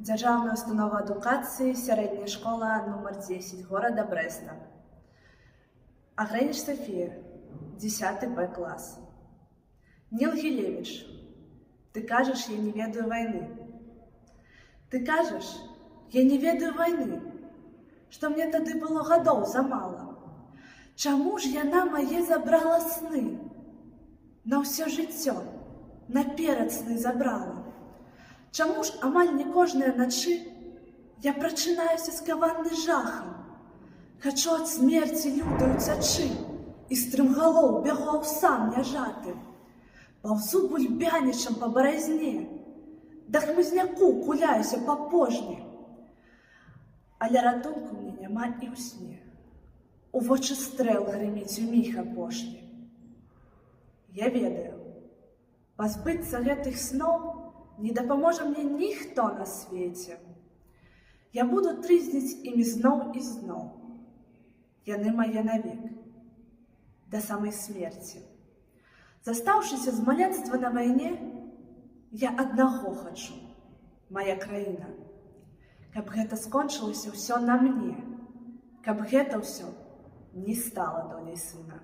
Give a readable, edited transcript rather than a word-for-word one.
Дзяржаўная установа адукацыі, сярэдняя школа нумар 10 горада Брэста. Агрэнич Софія, 10 Б клас. Нил Гілевіч, ты кажаш, я не ведаю вайны. Ты кажаш, я не ведаю вайны, што мне тады было гадоў замала. Чаму ж яна мае забрала сны? На ўсё жыццё, наперад сны забрала. Чаму ж амаль не кожныя начы я прачынаюся скаваны жахам, хачу ад смерці лютаю цячы і стрымгалоў бягу ў сан няжаты, паўзу бульбянічам па баразне, да хмызняку куляюся па пожні. Але ратунку мне няма і ў сне, у вочы стрэл грыміць у міг апошні. Я ведаю, пазбыцца гэтых сноў не дапаможа мне ніхто на свеце. Я буду трызніць імі зноў і зноў. Яны мае навек, да самай смерці. Застаўшыся з маленства на вайне, я аднаго хачу, мая краіна. Каб гэта скончылася ўсё на мне, каб гэта ўсё не стала доляй сына.